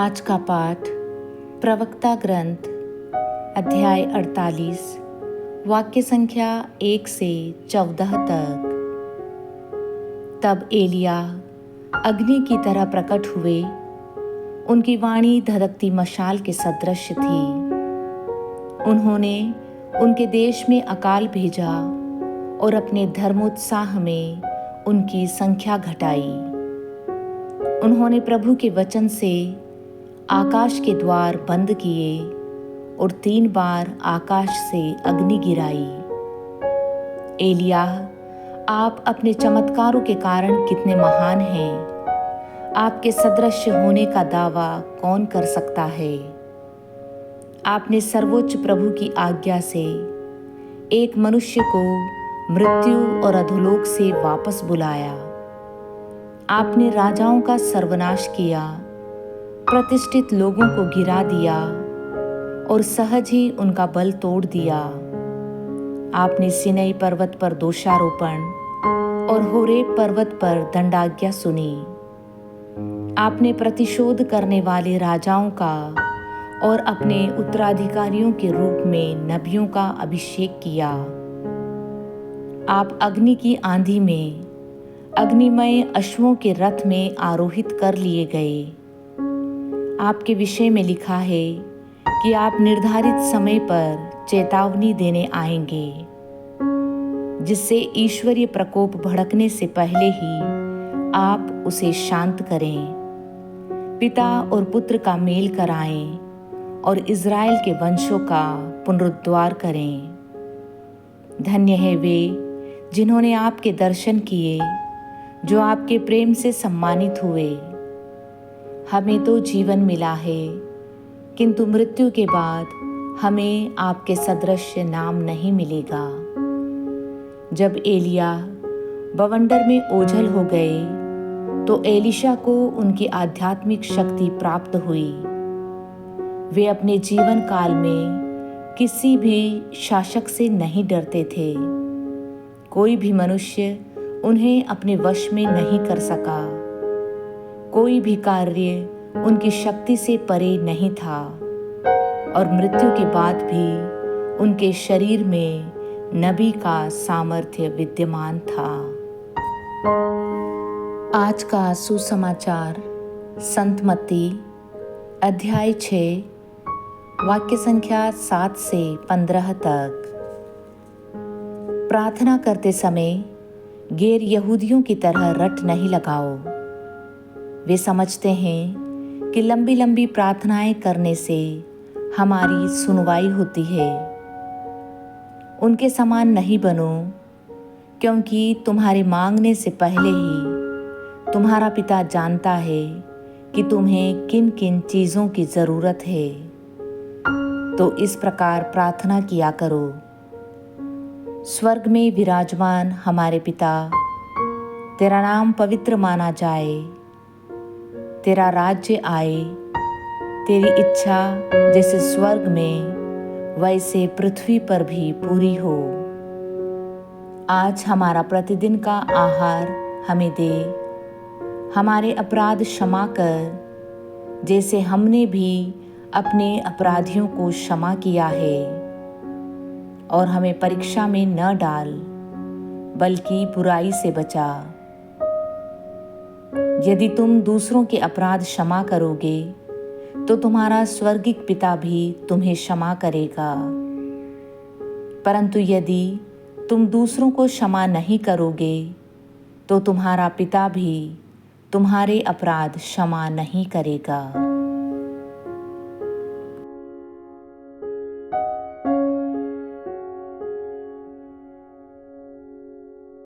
आज का पाठ प्रवक्ता ग्रंथ अध्याय 48 वाक्य संख्या 1 से 14 तक। तब एलिया अग्नि की तरह प्रकट हुए। उनकी वाणी धधकती मशाल के सदृश थी। उन्होंने उनके देश में अकाल भेजा और अपने धर्मोत्साह में उनकी संख्या घटाई। उन्होंने प्रभु के वचन से आकाश के द्वार बंद किए और 3 बार आकाश से अग्नि गिराई। एलियाह, आप अपने चमत्कारों के कारण कितने महान हैं। आपके सदृश होने का दावा कौन कर सकता है। आपने सर्वोच्च प्रभु की आज्ञा से एक मनुष्य को मृत्यु और अधोलोक से वापस बुलाया। आपने राजाओं का सर्वनाश किया, प्रतिष्ठित लोगों को गिरा दिया और सहज ही उनका बल तोड़ दिया। आपने सिनै पर्वत पर दोषारोपण और होरेब पर्वत पर दंडाज्ञा सुनी। आपने प्रतिशोध करने वाले राजाओं का और अपने उत्तराधिकारियों के रूप में नबियों का अभिषेक किया। आप अग्नि की आंधी में अग्निमय अश्वों के रथ में आरोहित कर लिए गए। आपके विषय में लिखा है कि आप निर्धारित समय पर चेतावनी देने आएंगे, जिससे ईश्वरीय प्रकोप भड़कने से पहले ही आप उसे शांत करें। पिता और पुत्र का मेल कराएं और इज़राइल के वंशों का पुनरुद्धार करें। धन्य है वे जिन्होंने आपके दर्शन किए, जो आपके प्रेम से सम्मानित हुए। हमें तो जीवन मिला है, किंतु मृत्यु के बाद हमें आपके सदृश नाम नहीं मिलेगा। जब एलिया बवंडर में ओझल हो गए, तो एलीशा को उनकी आध्यात्मिक शक्ति प्राप्त हुई। वे अपने जीवन काल में किसी भी शासक से नहीं डरते थे। कोई भी मनुष्य उन्हें अपने वश में नहीं कर सका। कोई भी कार्य उनकी शक्ति से परे नहीं था और मृत्यु के बाद भी उनके शरीर में नबी का सामर्थ्य विद्यमान था। आज का सुसमाचार संत मत्ती अध्याय 6 वाक्य संख्या 7 से 15 तक। प्रार्थना करते समय गैर यहूदियों की तरह रट नहीं लगाओ। वे समझते हैं कि लंबी लंबी प्रार्थनाएं करने से हमारी सुनवाई होती है। उनके समान नहीं बनो, क्योंकि तुम्हारे मांगने से पहले ही तुम्हारा पिता जानता है कि तुम्हें किन किन चीज़ों की ज़रूरत है। तो इस प्रकार प्रार्थना किया करो। स्वर्ग में विराजमान हमारे पिता, तेरा नाम पवित्र माना जाए, तेरा राज्य आए, तेरी इच्छा जैसे स्वर्ग में वैसे पृथ्वी पर भी पूरी हो। आज हमारा प्रतिदिन का आहार हमें दे। हमारे अपराध क्षमा कर, जैसे हमने भी अपने अपराधियों को क्षमा किया है। और हमें परीक्षा में न डाल, बल्कि बुराई से बचा। यदि तुम दूसरों के अपराध क्षमा करोगे, तो तुम्हारा स्वर्गिक पिता भी तुम्हें क्षमा करेगा। परंतु यदि तुम दूसरों को क्षमा नहीं करोगे, तो तुम्हारा पिता भी तुम्हारे अपराध क्षमा नहीं करेगा।